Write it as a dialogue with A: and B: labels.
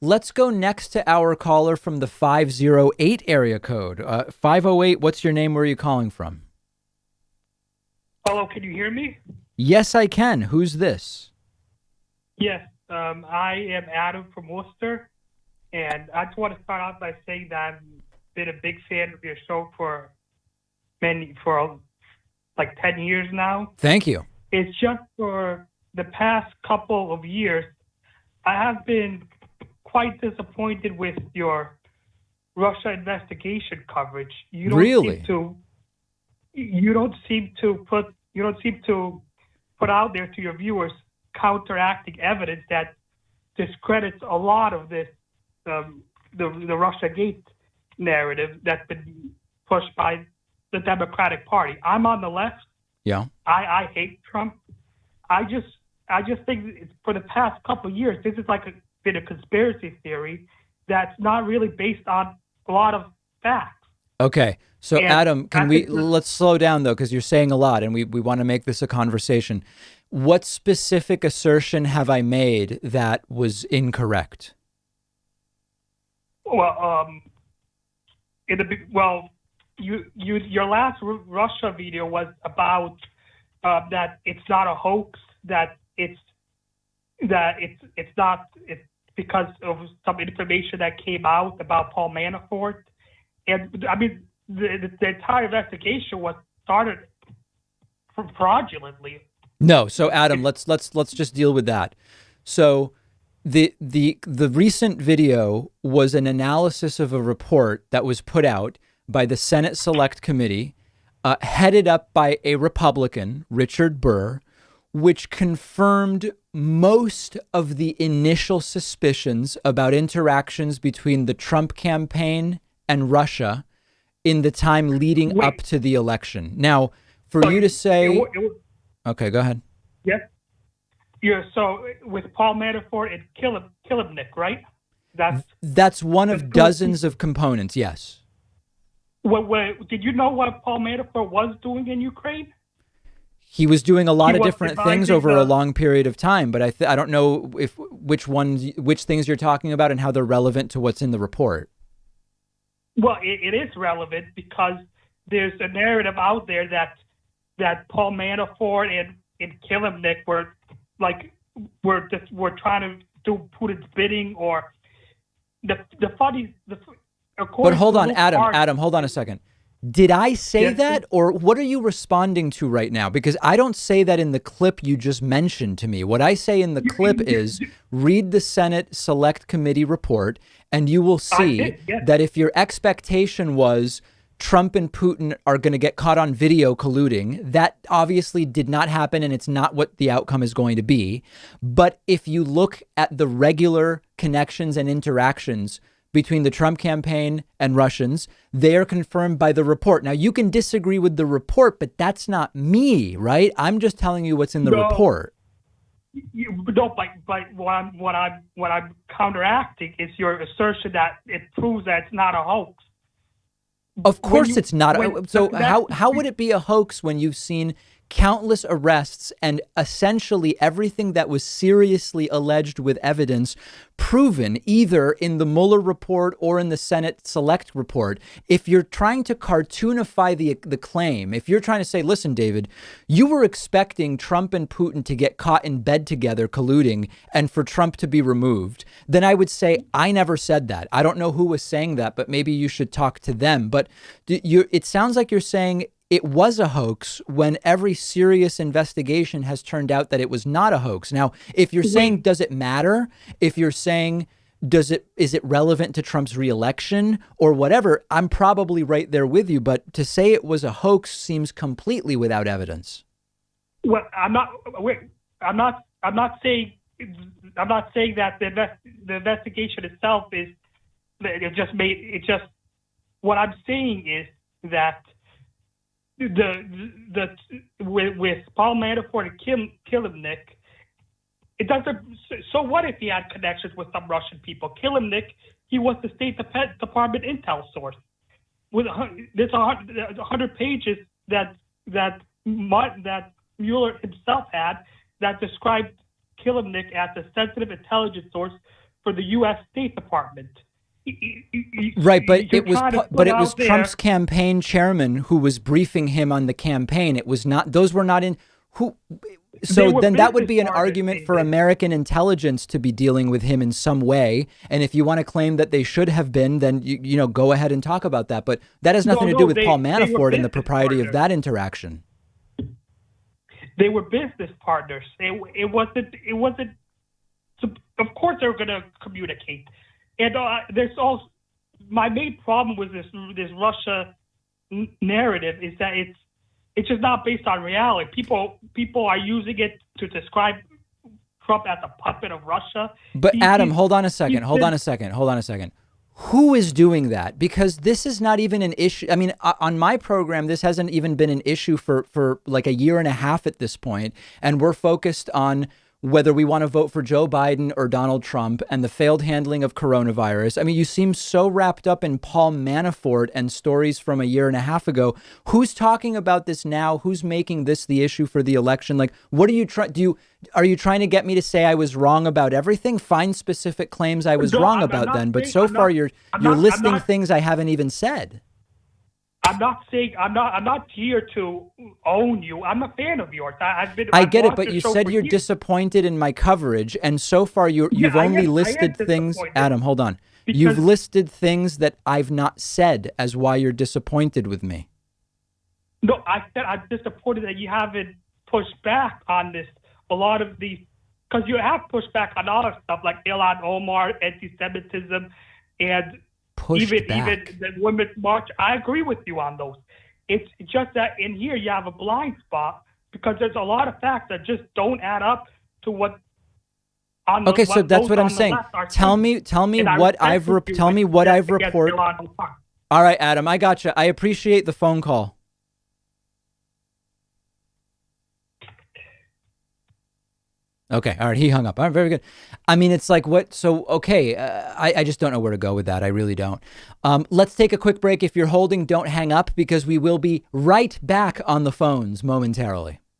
A: Let's go next to our caller from the 508 area code. 508, what's your name? Where are you calling from?
B: Hello, can you hear me?
A: Yes, I can. Who's this?
B: Yes, I am Adam from Worcester, and I just want to start out by saying that I've been a big fan of your show for like 10 years now.
A: Thank you.
B: It's just for the past couple of years, I have been quite disappointed with your Russia investigation coverage.
A: Really?
B: You don't seem to put out there to your viewers counteracting evidence that discredits a lot of this the RussiaGATE narrative that's been pushed by the Democratic Party. I'm on the left.
A: Yeah.
B: I hate Trump. I just think for the past couple of years, this is been a conspiracy theory that's not really based on a lot of facts.
A: Okay. So
B: And
A: Adam,
B: I think
A: let's slow down though, because you're saying a lot and we want to make this a conversation. What specific assertion have I made that was incorrect?
B: well, your last Russia video was about that it's not a hoax, it's because of some information that came out about Paul Manafort, and I mean the entire investigation was started fraudulently.
A: No. So Adam, let's just deal with that. So the recent video was an analysis of a report that was put out by the Senate Select Committee, headed up by a Republican, Richard Burr, which confirmed most of the initial suspicions about interactions between the Trump campaign and Russia in the time leading up to the election. Now, for you to say... Okay, go ahead.
B: Yes. Yeah, so with Paul Manafort and Kilimnik, right?
A: That's one of dozens of components, yes.
B: Did you know what Paul Manafort was doing in Ukraine?
A: He was doing a lot of
B: was
A: different things over a long period of time, but I don't know which things you're talking about and how they're relevant to what's in the report.
B: Well, it is relevant because there's a narrative out there that Paul Manafort and Kilimnik were trying to do Putin's bidding, or the funny.
A: But hold on, Adam, hold on a second. Did I say that, or what are you responding to right now? Because I don't say that in the clip you just mentioned to me. What I say in the clip is read the Senate Select Committee report, and you will see that if your expectation was Trump and Putin are going to get caught on video colluding, that obviously did not happen, and it's not what the outcome is going to be. But if you look at the regular connections and interactions between the Trump campaign and Russians, they are confirmed by the report. Now, you can disagree with the report, but that's not me, right? I'm just telling you what's in the report.
B: But what I'm counteracting is your assertion that it proves that it's not a hoax.
A: Of course it's not. So how would it be a hoax when you've seen countless arrests and essentially everything that was seriously alleged with evidence proven either in the Mueller report or in the Senate Select report? If you're trying to cartoonify the claim, if you're trying to say, listen, David, you were expecting Trump and Putin to get caught in bed together colluding and for Trump to be removed, then I would say I never said that. I don't know who was saying that, but maybe you should talk to them. But it sounds like you're saying it was a hoax when every serious investigation has turned out that it was not a hoax. Now, if you're saying, does it matter? If you're saying, is it relevant to Trump's reelection or whatever? I'm probably right there with you. But to say it was a hoax seems completely without evidence.
B: Well, I'm not saying that the investigation itself is what I'm saying is that with Paul Manafort and Kilimnik, it doesn't. So what if he had connections with some Russian people? Kilimnik, he was the State Department intel source. There's 100 pages that Mueller himself had that described Kilimnik as a sensitive intelligence source for the U.S. State Department.
A: Right, but
B: You're
A: it was
B: trying to
A: but
B: put
A: it was
B: out there-
A: Trump's campaign chairman who was briefing him on the campaign. It was not; those were not in who. So
B: were
A: then that would be an
B: business partners,
A: argument for
B: David.
A: American intelligence to be dealing with him in some way. And if you want to claim that they should have been, then you know, go ahead and talk about that. But that has nothing to do with Paul
B: they were
A: Manafort and the
B: business
A: propriety of
B: partners.
A: that interaction.
B: They were business partners. It wasn't. Of course, they were going to communicate. And there's also my main problem with this Russia narrative is that it's just not based on reality. People are using it to describe Trump as a puppet of Russia.
A: But Adam, hold on a second. Who is doing that? Because this is not even an issue. I mean, on my program, this hasn't even been an issue for like a year and a half at this point. And we're focused on whether we want to vote for Joe Biden or Donald Trump and the failed handling of coronavirus. I mean, you seem so wrapped up in Paul Manafort and stories from a year and a half ago. Who's talking about this now? Who's making this the issue for the election? Like, what are you trying? Are you trying to get me to say I was wrong about everything? Find specific claims I was wrong about then. But so far, you're listing things I haven't even said.
B: I'm not saying I'm not here to own you. I'm a fan of yours.
A: I get it, but you said you're disappointed in my coverage, and so far you've only listed things. Adam, hold on. You've listed things that I've not said as why you're disappointed with me.
B: No, I said I'm disappointed that you haven't pushed back on this. A lot of these, because you have pushed back on other stuff like Ilhan Omar, anti-Semitism, and even the Women's March. I agree with you on those. It's just that in here you have a blind spot because there's a lot of facts that just don't add up to what.
A: Okay, so that's what I'm saying. Tell me what I've reported. All right, Adam, I gotcha. I appreciate the phone call. Okay. All right. He hung up. All right. Very good. I mean, it's like what? So, okay. I just don't know where to go with that. I really don't. Let's take a quick break. If you're holding, don't hang up because we will be right back on the phones momentarily.